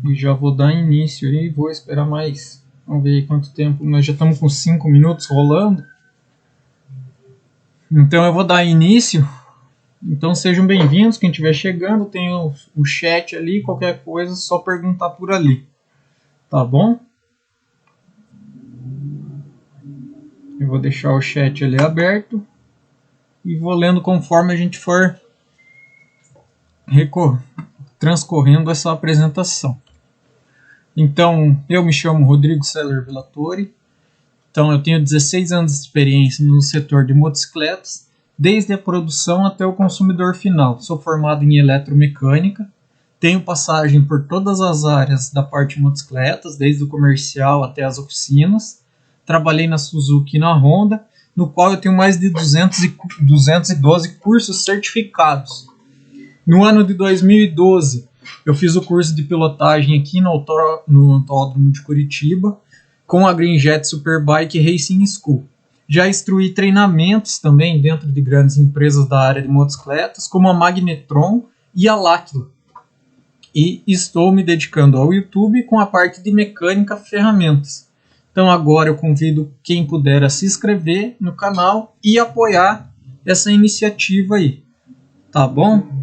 E já vou dar início aí, vou esperar mais. Vamos ver aí quanto tempo. Nós já estamos com 5 minutos rolando. Então eu vou dar início. Então sejam bem-vindos, quem estiver chegando, tem o chat ali, qualquer coisa, só perguntar por ali. Tá bom? Eu vou deixar o chat ali aberto e vou lendo conforme a gente for transcorrendo essa apresentação. Então, eu me chamo Rodrigo Seller Villatori. Então, eu tenho 16 anos de experiência no setor de motocicletas, desde a produção até o consumidor final. Sou formado em eletromecânica, tenho passagem por todas as áreas da parte de motocicletas, desde o comercial até as oficinas. Trabalhei na Suzuki e na Honda, no qual eu tenho mais de 212 cursos certificados. No ano de 2012, eu fiz o curso de pilotagem aqui no Autódromo de Curitiba, com a Greenjet Superbike Racing School. Já instruí treinamentos também dentro de grandes empresas da área de motocicletas, como a Magnetron e a Láquila. E estou me dedicando ao YouTube com a parte de mecânica ferramentas. Então agora eu convido quem puder a se inscrever no canal e apoiar essa iniciativa aí. Tá bom?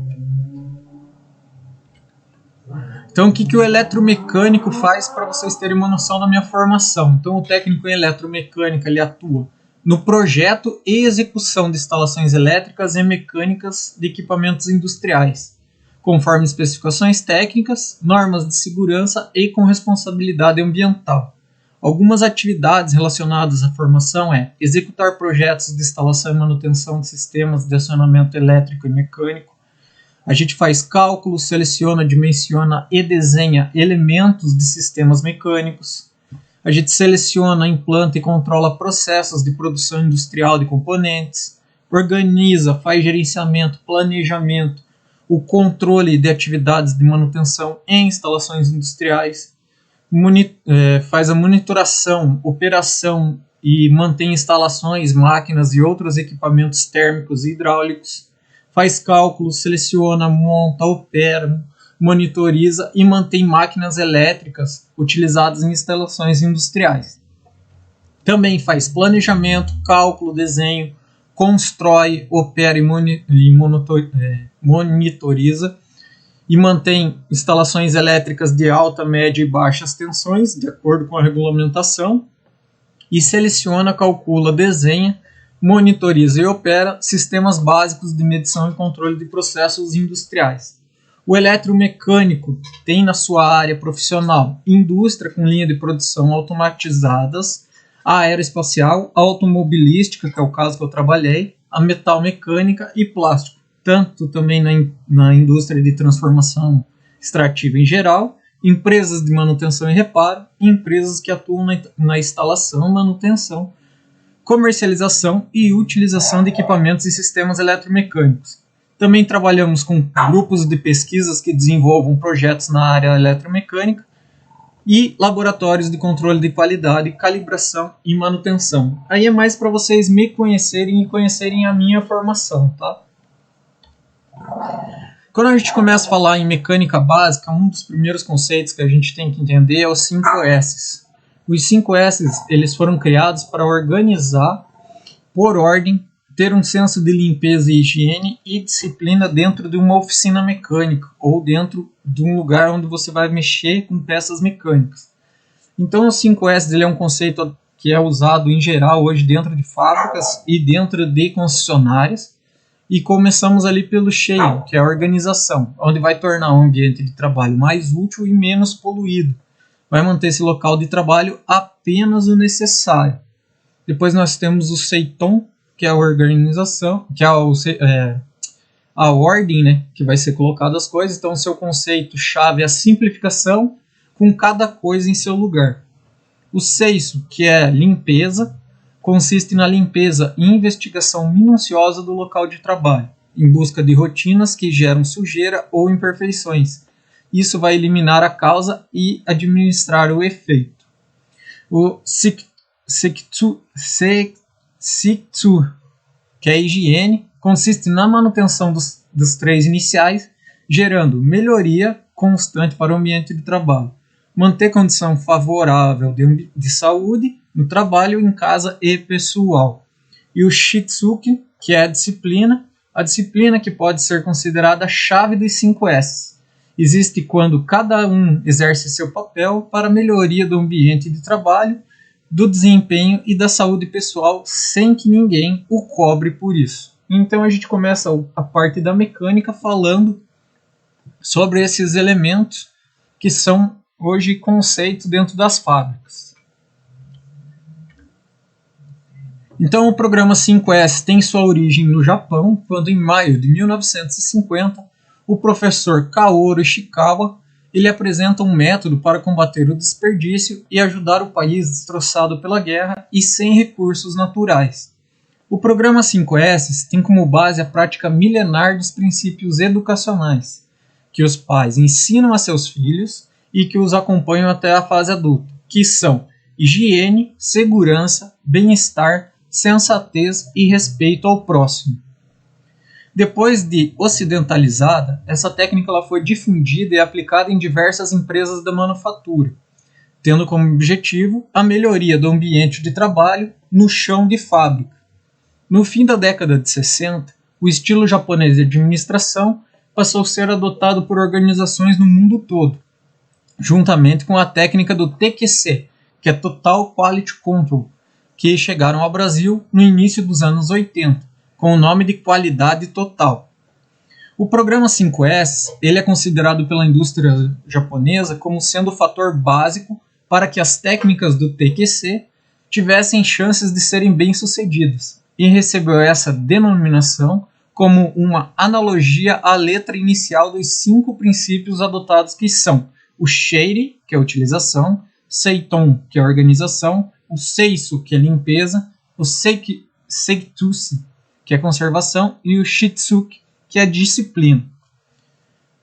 Então, o que o eletromecânico faz para vocês terem uma noção da minha formação? Então, o técnico em eletromecânica ele atua no projeto e execução de instalações elétricas e mecânicas de equipamentos industriais, conforme especificações técnicas, normas de segurança e com responsabilidade ambiental. Algumas atividades relacionadas à formação é executar projetos de instalação e manutenção de sistemas de acionamento elétrico e mecânico. A gente faz cálculos, seleciona, dimensiona e desenha elementos de sistemas mecânicos. A gente seleciona, implanta e controla processos de produção industrial de componentes. Organiza, faz gerenciamento, planejamento, o controle de atividades de manutenção em instalações industriais. Faz a monitoração, operação e mantém instalações, máquinas e outros equipamentos térmicos e hidráulicos. Faz cálculos, seleciona, monta, opera, monitoriza e mantém máquinas elétricas utilizadas em instalações industriais. Também faz planejamento, cálculo, desenho, constrói, opera e monitoriza e mantém instalações elétricas de alta, média e baixas tensões, de acordo com a regulamentação, e seleciona, calcula, desenha, monitoriza e opera sistemas básicos de medição e controle de processos industriais. O eletromecânico tem na sua área profissional indústria com linha de produção automatizadas, a aeroespacial, a automobilística, que é o caso que eu trabalhei, a metal mecânica e plástico, tanto também na indústria de transformação extrativa em geral, empresas de manutenção e reparo, e empresas que atuam na instalação, manutenção, comercialização e utilização de equipamentos e sistemas eletromecânicos. Também trabalhamos com grupos de pesquisas que desenvolvam projetos na área eletromecânica e laboratórios de controle de qualidade, calibração e manutenção. Aí é mais para vocês me conhecerem e conhecerem a minha formação, tá? Quando a gente começa a falar em mecânica básica, um dos primeiros conceitos que a gente tem que entender é os 5 S's. Os 5 S's eles foram criados para organizar, por ordem, ter um senso de limpeza e higiene e disciplina dentro de uma oficina mecânica ou dentro de um lugar onde você vai mexer com peças mecânicas. Então, os 5 S's ele é um conceito que é usado em geral hoje dentro de fábricas e dentro de concessionárias. E começamos ali pelo cheio, que é a organização, onde vai tornar o ambiente de trabalho mais útil e menos poluído. Vai manter esse local de trabalho apenas o necessário. Depois nós temos o Seiton, que é a organização, que é a ordem, né, que vai ser colocada as coisas. Então, o seu conceito-chave é a simplificação com cada coisa em seu lugar. O Seiso, que é limpeza, consiste na limpeza e investigação minuciosa do local de trabalho, em busca de rotinas que geram sujeira ou imperfeições. Isso vai eliminar a causa e administrar o efeito. O Sekitsu, que é a higiene, consiste na manutenção dos 3 iniciais, gerando melhoria constante para o ambiente de trabalho, manter condição favorável de saúde no trabalho, em casa e pessoal. E o Shitsuke, que é a disciplina que pode ser considerada a chave dos 5 S. Existe quando cada um exerce seu papel para a melhoria do ambiente de trabalho, do desempenho e da saúde pessoal, sem que ninguém o cobre por isso. Então a gente começa a parte da mecânica falando sobre esses elementos que são hoje conceitos dentro das fábricas. Então o programa 5S tem sua origem no Japão, quando em maio de 1950 o professor Kaoru Ishikawa ele apresenta um método para combater o desperdício e ajudar o país destroçado pela guerra e sem recursos naturais. O programa 5S tem como base a prática milenar dos princípios educacionais, que os pais ensinam a seus filhos e que os acompanham até a fase adulta, que são higiene, segurança, bem-estar, sensatez e respeito ao próximo. Depois de ocidentalizada, essa técnica ela foi difundida e aplicada em diversas empresas da manufatura, tendo como objetivo a melhoria do ambiente de trabalho no chão de fábrica. No fim da década de 60, o estilo japonês de administração passou a ser adotado por organizações no mundo todo, juntamente com a técnica do TQC, que é Total Quality Control, que chegaram ao Brasil no início dos anos 80, com o nome de qualidade total. O programa 5S ele é considerado pela indústria japonesa como sendo o fator básico para que as técnicas do TQC tivessem chances de serem bem-sucedidas, e recebeu essa denominação como uma analogia à letra inicial dos 5 princípios adotados, que são o Shiri, que é a utilização, Seiton, que é a organização, o Seisu, que é a limpeza, o Seikitsu, que é a conservação, e o Shitsuke, que é a disciplina.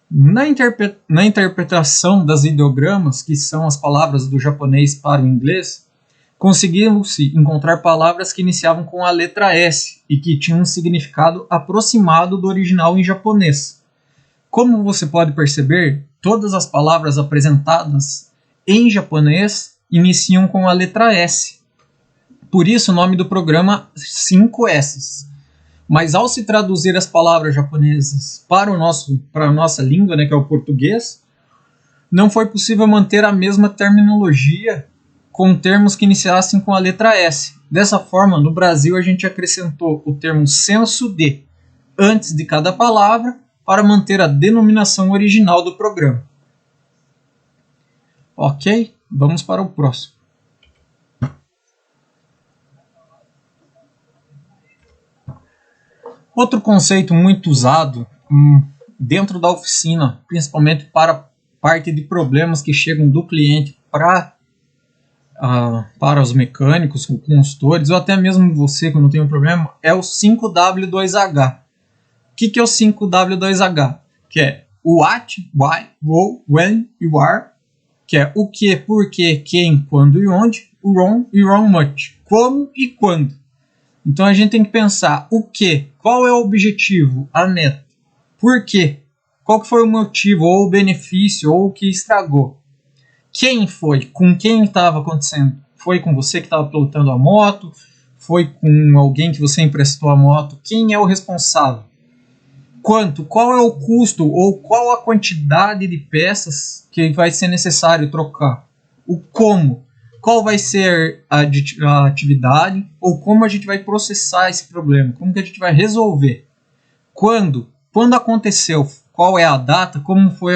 Na interpretação das ideogramas, que são as palavras do japonês para o inglês, conseguiu-se encontrar palavras que iniciavam com a letra S e que tinham um significado aproximado do original em japonês. Como você pode perceber, todas as palavras apresentadas em japonês iniciam com a letra S. Por isso o nome do programa 5S. Mas ao se traduzir as palavras japonesas para a nossa língua, né, que é o português, não foi possível manter a mesma terminologia com termos que iniciassem com a letra S. Dessa forma, no Brasil a gente acrescentou o termo senso de antes de cada palavra para manter a denominação original do programa. Ok? Vamos para o próximo. Outro conceito muito usado dentro da oficina, principalmente para parte de problemas que chegam do cliente para os mecânicos, consultores, ou até mesmo você quando tem um problema, é o 5W2H. O que é o 5W2H? Que é o what, why, how, when e where, que é o que, porquê, quem, quando e onde, o wrong e wrong much, como e quando. Então a gente tem que pensar o que, qual é o objetivo, a meta, por quê, qual que foi o motivo, ou o benefício, ou o que estragou. Quem foi, com quem estava acontecendo, foi com você que estava pilotando a moto, foi com alguém que você emprestou a moto, quem é o responsável, quanto, qual é o custo, ou qual a quantidade de peças que vai ser necessário trocar, o como, qual vai ser a atividade, ou como a gente vai processar esse problema, como que a gente vai resolver, quando aconteceu, qual é a data, como foi,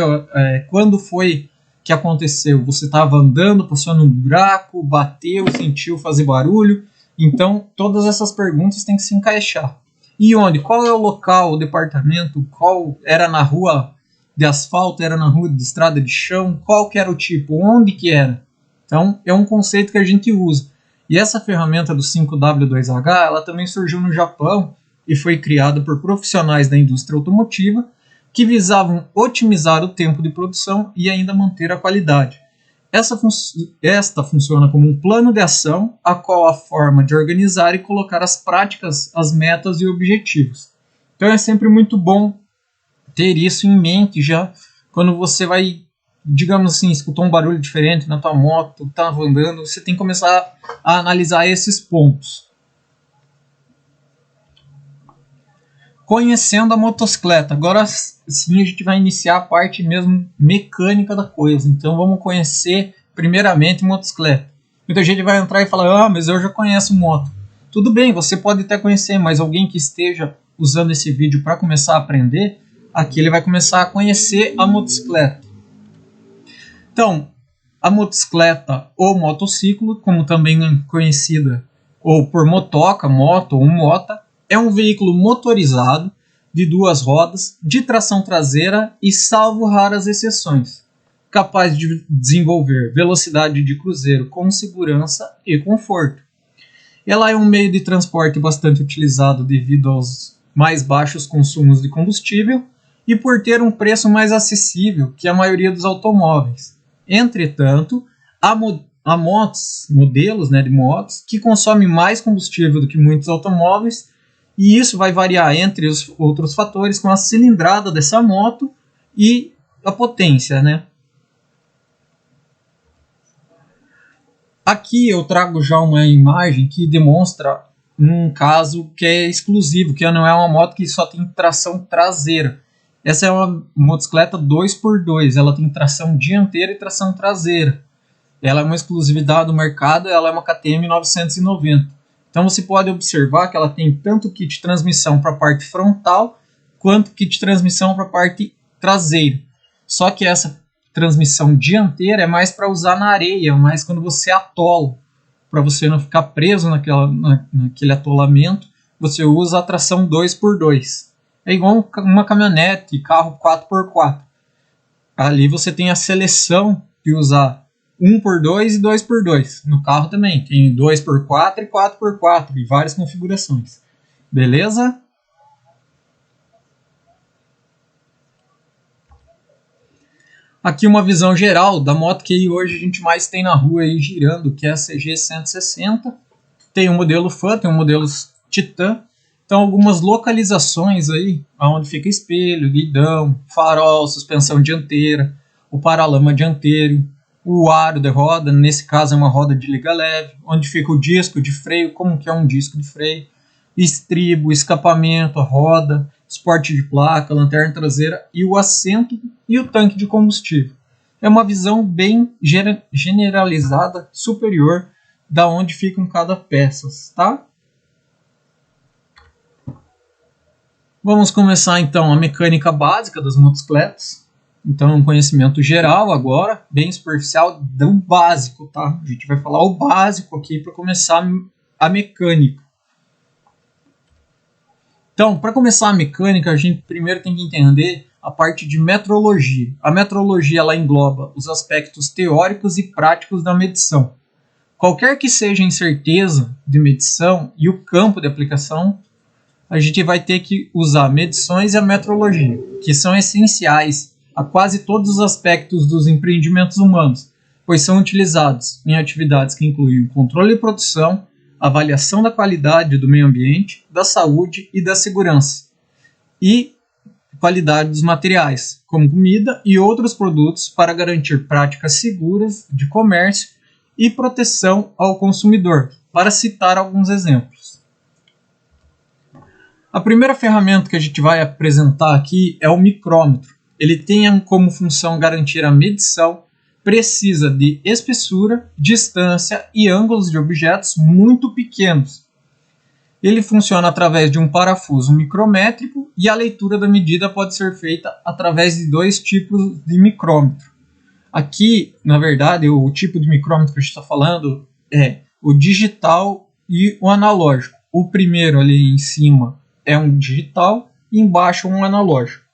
quando foi que aconteceu, você estava andando, passou num buraco, bateu, sentiu fazer barulho, então todas essas perguntas têm que se encaixar. E onde? Qual é o local, o departamento, qual era na rua de asfalto, era na rua de estrada de chão, qual que era o tipo, onde que era. Então é um conceito que a gente usa. E essa ferramenta do 5W2H, ela também surgiu no Japão e foi criada por profissionais da indústria automotiva que visavam otimizar o tempo de produção e ainda manter a qualidade. Esta funciona como um plano de ação, a qual a forma de organizar e colocar as práticas, as metas e objetivos. Então é sempre muito bom ter isso em mente já quando você vai, digamos assim, escutar um barulho diferente na tua moto, estava andando, você tem que começar a analisar esses pontos. Conhecendo a motocicleta. Agora sim a gente vai iniciar a parte mesmo mecânica da coisa. Então vamos conhecer primeiramente motocicleta. Muita gente vai entrar e falar, mas eu já conheço moto. Tudo bem, você pode até conhecer, mas alguém que esteja usando esse vídeo para começar a aprender, aqui ele vai começar a conhecer a motocicleta. Então, a motocicleta ou motociclo, como também é conhecida ou por motoca, moto ou mota, é um veículo motorizado de 2 rodas, de tração traseira e, salvo raras exceções, capaz de desenvolver velocidade de cruzeiro com segurança e conforto. Ela é um meio de transporte bastante utilizado devido aos mais baixos consumos de combustível e por ter um preço mais acessível que a maioria dos automóveis. Entretanto, há modelos de motos que consomem mais combustível do que muitos automóveis, e isso vai variar entre os outros fatores com a cilindrada dessa moto e a potência, Aqui eu trago já uma imagem que demonstra um caso que é exclusivo, que não é uma moto que só tem tração traseira. Essa é uma motocicleta 2x2, ela tem tração dianteira e tração traseira. Ela é uma exclusividade do mercado, ela é uma KTM 990. Então você pode observar que ela tem tanto kit de transmissão para a parte frontal, quanto kit de transmissão para a parte traseira. Só que essa transmissão dianteira é mais para usar na areia, mais quando você atola. Para você não ficar preso naquele atolamento, você usa a tração 2x2. É igual uma caminhonete, carro 4x4. Ali você tem a seleção de usar 1x2 e 2x2. No carro também tem 2x4 e 4x4 e várias configurações. Beleza? Aqui uma visão geral da moto que hoje a gente mais tem na rua aí girando, que é a CG 160. Tem um modelo Fan, tem um modelo Titan. Então algumas localizações aí, onde fica espelho, guidão, farol, suspensão dianteira, o paralama dianteiro, o aro de roda, nesse caso é uma roda de liga leve, onde fica o disco de freio, como que é um disco de freio, estribo, escapamento, a roda, suporte de placa, lanterna traseira e o assento e o tanque de combustível. É uma visão bem generalizada, superior, da onde ficam cada peça, tá? Vamos começar então a mecânica básica das motocicletas. Então, um conhecimento geral agora, bem superficial, do básico, tá? A gente vai falar o básico aqui para começar a mecânica. Então, para começar a mecânica, a gente primeiro tem que entender a parte de metrologia. A metrologia ela engloba os aspectos teóricos e práticos da medição. Qualquer que seja a incerteza de medição e o campo de aplicação, a gente vai ter que usar medições e a metrologia, que são essenciais a quase todos os aspectos dos empreendimentos humanos, pois são utilizados em atividades que incluem o controle de produção, avaliação da qualidade do meio ambiente, da saúde e da segurança, e qualidade dos materiais, como comida e outros produtos, para garantir práticas seguras de comércio e proteção ao consumidor, para citar alguns exemplos. A primeira ferramenta que a gente vai apresentar aqui é o micrômetro. Ele tem como função garantir a medição precisa de espessura, distância e ângulos de objetos muito pequenos. Ele funciona através de um parafuso micrométrico e a leitura da medida pode ser feita através de 2 tipos de micrômetro. Aqui, na verdade, o tipo de micrômetro que a gente está falando é o digital e o analógico. O primeiro ali em cima é um digital e embaixo um analógico.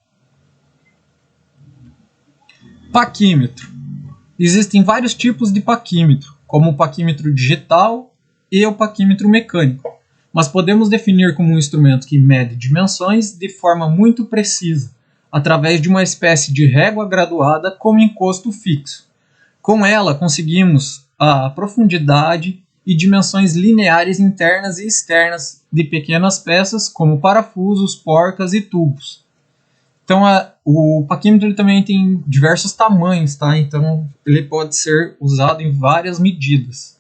Paquímetro. Existem vários tipos de paquímetro, como o paquímetro digital e o paquímetro mecânico, mas podemos definir como um instrumento que mede dimensões de forma muito precisa, através de uma espécie de régua graduada com encosto fixo. Com ela, conseguimos a profundidade e dimensões lineares internas e externas de pequenas peças, como parafusos, porcas e tubos. Então, o paquímetro ele também tem diversos tamanhos, tá? Então ele pode ser usado em várias medidas.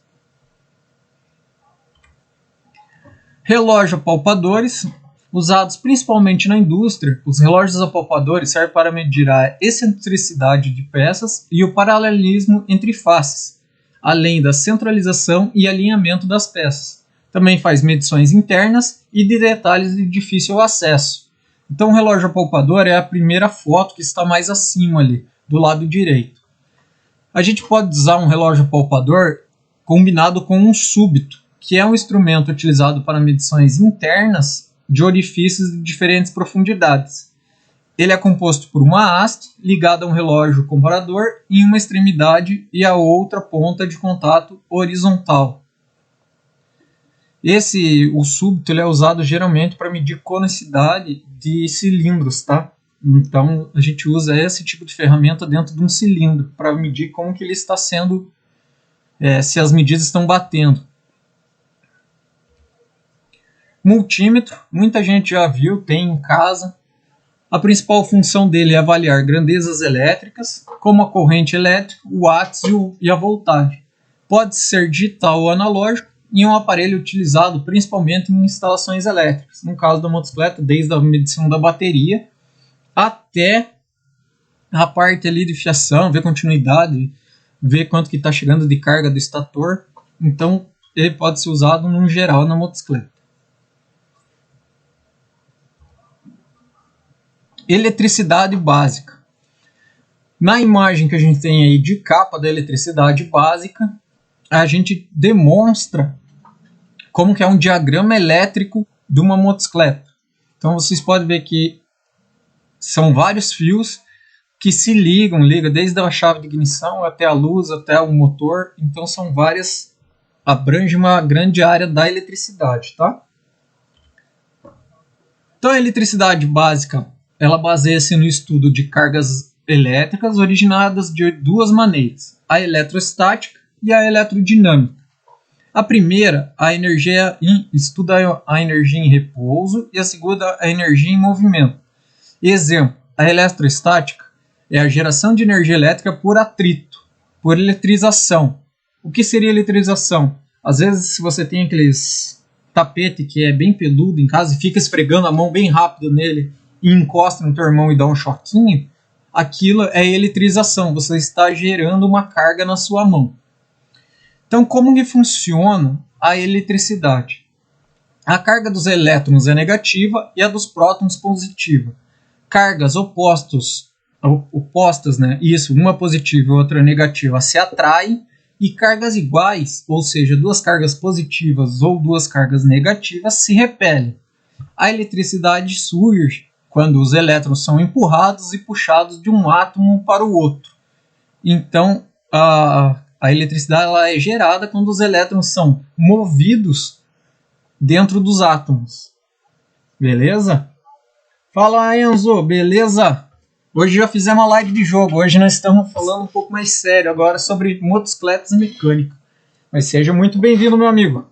Relógio apalpadores, usados principalmente na indústria. Os relógios apalpadores servem para medir a excentricidade de peças e o paralelismo entre faces, além da centralização e alinhamento das peças. Também faz medições internas e de detalhes de difícil acesso. Então o relógio apalpador é a primeira foto que está mais acima ali, do lado direito. A gente pode usar um relógio apalpador combinado com um súbito, que é um instrumento utilizado para medições internas de orifícios de diferentes profundidades. Ele é composto por uma haste ligada a um relógio comparador em uma extremidade e a outra ponta de contato horizontal. O súbito ele é usado geralmente para medir conicidade de cilindros, tá? Então a gente usa esse tipo de ferramenta dentro de um cilindro para medir como que ele está sendo, se as medidas estão batendo. Multímetro, muita gente já viu, tem em casa. A principal função dele é avaliar grandezas elétricas, como a corrente elétrica, o watts e a voltagem. Pode ser digital ou analógico, em um aparelho utilizado principalmente em instalações elétricas. No caso da motocicleta, desde a medição da bateria até a parte ali de fiação, ver continuidade, ver quanto que está chegando de carga do estator. Então, ele pode ser usado no geral na motocicleta. Eletricidade básica. Na imagem que a gente tem aí de capa da eletricidade básica, a gente demonstra como que é um diagrama elétrico de uma motocicleta. Então vocês podem ver que são vários fios que se ligam desde a chave de ignição até a luz, até o motor. Então são várias, abrange uma grande área da eletricidade, tá? Então a eletricidade básica, ela baseia-se no estudo de cargas elétricas originadas de duas maneiras, a eletrostática e a eletrodinâmica. A primeira, estuda a energia em repouso, e a segunda, a energia em movimento. Exemplo, a eletrostática é a geração de energia elétrica por atrito, por eletrização. O que seria eletrização? Às vezes, se você tem aqueles tapete que é bem peludo em casa e fica esfregando a mão bem rápido nele e encosta no teu irmão e dá um choquinho, aquilo é eletrização, você está gerando uma carga na sua mão. Então, como que funciona a eletricidade? A carga dos elétrons é negativa e a dos prótons positiva. Cargas opostas, né? Isso, uma positiva e outra negativa, se atraem, e cargas iguais, ou seja, duas cargas positivas ou duas cargas negativas, se repelem. A eletricidade surge quando os elétrons são empurrados e puxados de um átomo para o outro. Então, a eletricidade ela é gerada quando os elétrons são movidos dentro dos átomos. Beleza? Fala, Enzo, beleza? Hoje já fizemos uma live de jogo. Hoje nós estamos falando um pouco mais sério agora sobre motocicletas e mecânica. Mas seja muito bem-vindo, meu amigo.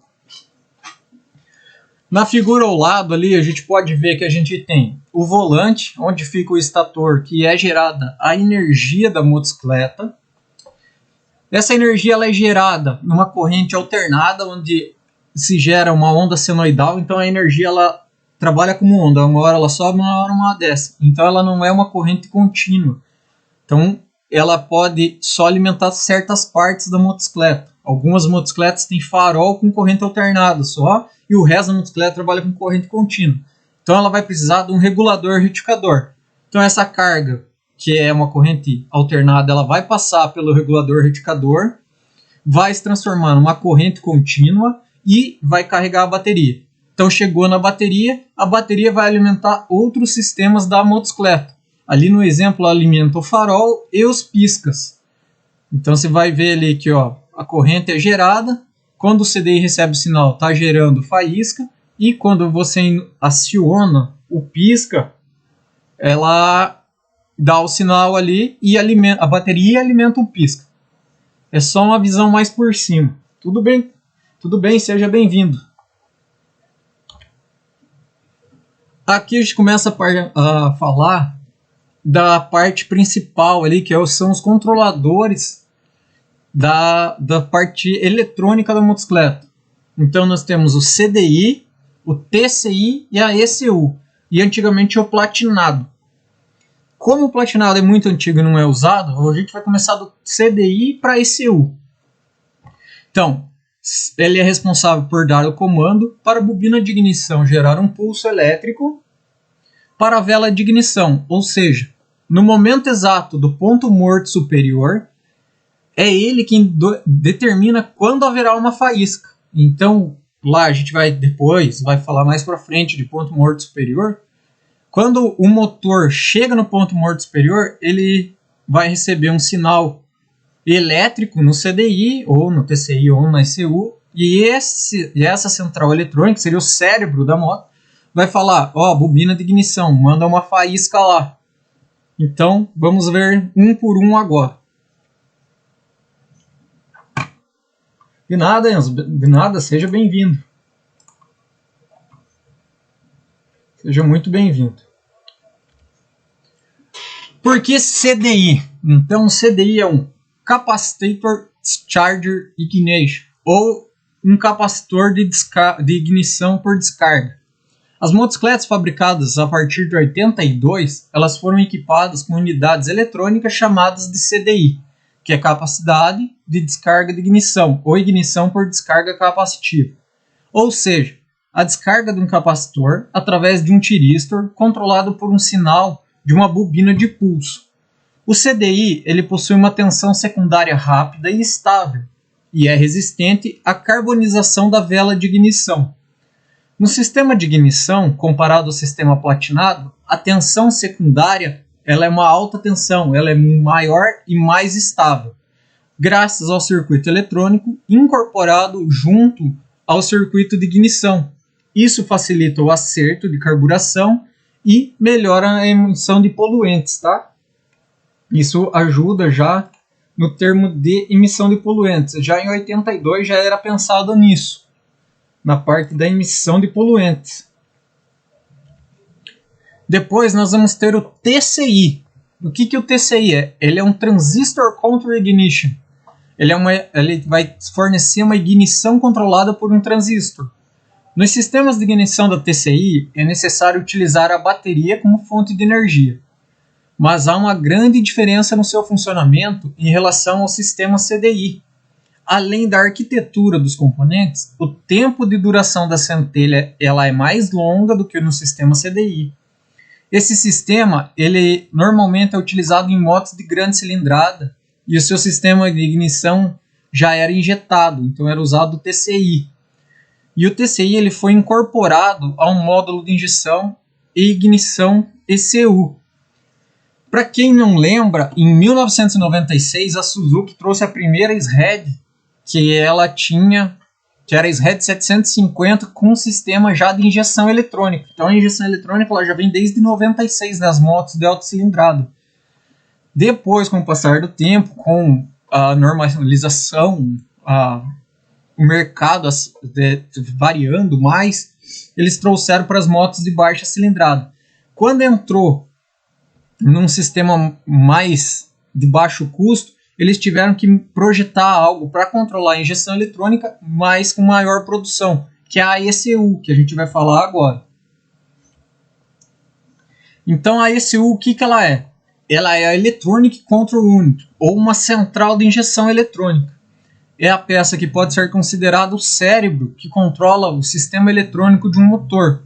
Na figura ao lado ali, a gente pode ver que a gente tem o volante, onde fica o estator, que é gerada a energia da motocicleta. Essa energia ela é gerada numa corrente alternada, onde se gera uma onda senoidal. Então a energia ela trabalha como onda, uma hora ela sobe, uma hora uma desce. Então ela não é uma corrente contínua. Então ela pode só alimentar certas partes da motocicleta. Algumas motocicletas têm farol com corrente alternada só, e o resto da motocicleta trabalha com corrente contínua. Então ela vai precisar de um regulador retificador. Então essa carga, que é uma corrente alternada, ela vai passar pelo regulador retificador, vai se transformar numa corrente contínua e vai carregar a bateria. Então chegou na bateria, a bateria vai alimentar outros sistemas da motocicleta. Ali no exemplo ela alimenta o farol e os piscas. Então você vai ver ali que a corrente é gerada, quando o CDI recebe o sinal está gerando faísca, e quando você aciona o pisca, ela dá o sinal ali e a bateria alimenta o pisca. É só uma visão mais por cima. Tudo bem? Tudo bem, seja bem-vindo. Aqui a gente começa a falar da parte principal ali, que são os controladores da parte eletrônica da motocicleta. Então nós temos o CDI, o TCI e a ECU. E antigamente o platinado. Como o platinado é muito antigo e não é usado, a gente vai começar do CDI para a ECU. Então, ele é responsável por dar o comando para a bobina de ignição gerar um pulso elétrico para a vela de ignição, ou seja, no momento exato do ponto morto superior, é ele quem determina quando haverá uma faísca. Então, lá a gente vai falar mais para frente de ponto morto superior. Quando o motor chega no ponto morto superior, ele vai receber um sinal elétrico no CDI, ou no TCI, ou na ECU, e essa central eletrônica, que seria o cérebro da moto, vai falar, bobina de ignição, manda uma faísca lá. Então, vamos ver um por um agora. De nada, Enzo, de nada, seja bem-vindo. Seja muito bem-vindo. Por que CDI? Então, CDI é um Capacitor Charger Ignition, ou um capacitor de ignição por descarga. As motocicletas fabricadas a partir de 82, elas foram equipadas com unidades eletrônicas chamadas de CDI, que é capacidade de descarga de ignição, ou ignição por descarga capacitiva. Ou seja, a descarga de um capacitor através de um tiristor controlado por um sinal de uma bobina de pulso. O CDI ele possui uma tensão secundária rápida e estável, e é resistente à carbonização da vela de ignição. No sistema de ignição, comparado ao sistema platinado, a tensão secundária ela é uma alta tensão, ela é maior e mais estável, graças ao circuito eletrônico incorporado junto ao circuito de ignição. Isso facilita o acerto de carburação e melhora a emissão de poluentes, tá? Isso ajuda já no termo de emissão de poluentes. Já em 82 já era pensado nisso, na parte da emissão de poluentes. Depois nós vamos ter o TCI. O que o TCI é? Ele é um Transistor Control Ignition. Ele vai fornecer uma ignição controlada por um transistor. Nos sistemas de ignição da TCI é necessário utilizar a bateria como fonte de energia. Mas há uma grande diferença no seu funcionamento em relação ao sistema CDI. Além da arquitetura dos componentes, o tempo de duração da centelha ela é mais longa do que no sistema CDI. Esse sistema ele normalmente é utilizado em motos de grande cilindrada e o seu sistema de ignição já era injetado, então era usado o TCI. E o TCI ele foi incorporado a um módulo de injeção e ignição ECU. Para quem não lembra, em 1996 a Suzuki trouxe a primeira SRED que era a SRED 750 com um sistema já de injeção eletrônica. Então a injeção eletrônica ela já vem desde 96 nas motos de alta cilindrada. Depois, com o passar do tempo, com a normalização, o mercado variando mais, eles trouxeram para as motos de baixa cilindrada. Quando entrou num sistema mais de baixo custo, eles tiveram que projetar algo para controlar a injeção eletrônica, mas com maior produção, que é a ECU, que a gente vai falar agora. Então a ECU, o que ela é? Ela é a Electronic Control Unit, ou uma central de injeção eletrônica. É a peça que pode ser considerada o cérebro que controla o sistema eletrônico de um motor.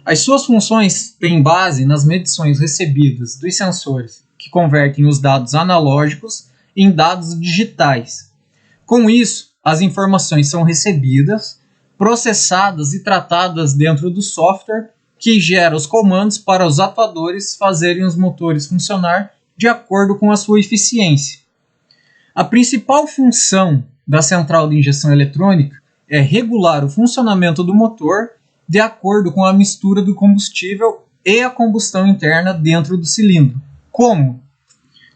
As suas funções têm base nas medições recebidas dos sensores, que convertem os dados analógicos em dados digitais. Com isso, as informações são recebidas, processadas e tratadas dentro do software que gera os comandos para os atuadores fazerem os motores funcionar de acordo com a sua eficiência. A principal função da central de injeção eletrônica é regular o funcionamento do motor de acordo com a mistura do combustível e a combustão interna dentro do cilindro. Como?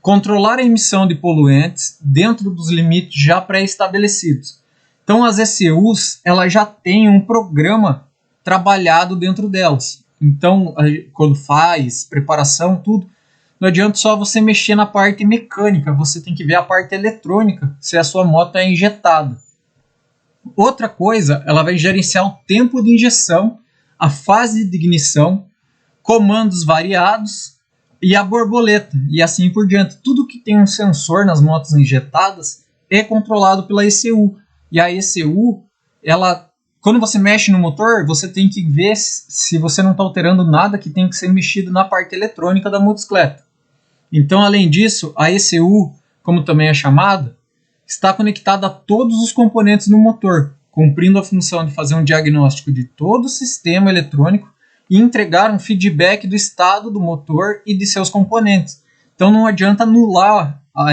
Controlar a emissão de poluentes dentro dos limites já pré-estabelecidos. Então as ECUs elas já têm um programa trabalhado dentro delas. Então, quando faz preparação, tudo, não adianta só você mexer na parte mecânica, você tem que ver a parte eletrônica, se a sua moto é injetada. Outra coisa, ela vai gerenciar o tempo de injeção, a fase de ignição, comandos variados e a borboleta, e assim por diante. Tudo que tem um sensor nas motos injetadas é controlado pela ECU. E a ECU, quando você mexe no motor, você tem que ver se você não está alterando nada que tem que ser mexido na parte eletrônica da motocicleta. Então, além disso, a ECU, como também é chamada, está conectada a todos os componentes do motor, cumprindo a função de fazer um diagnóstico de todo o sistema eletrônico e entregar um feedback do estado do motor e de seus componentes. Então não adianta anular a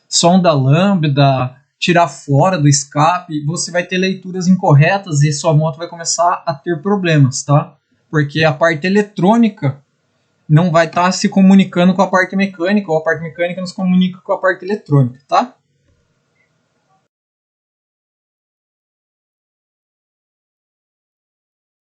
sonda lambda, tirar fora do escape, você vai ter leituras incorretas e sua moto vai começar a ter problemas, tá? Porque a parte eletrônica não vai estar se comunicando com a parte mecânica, ou a parte mecânica não se comunica com a parte eletrônica, tá?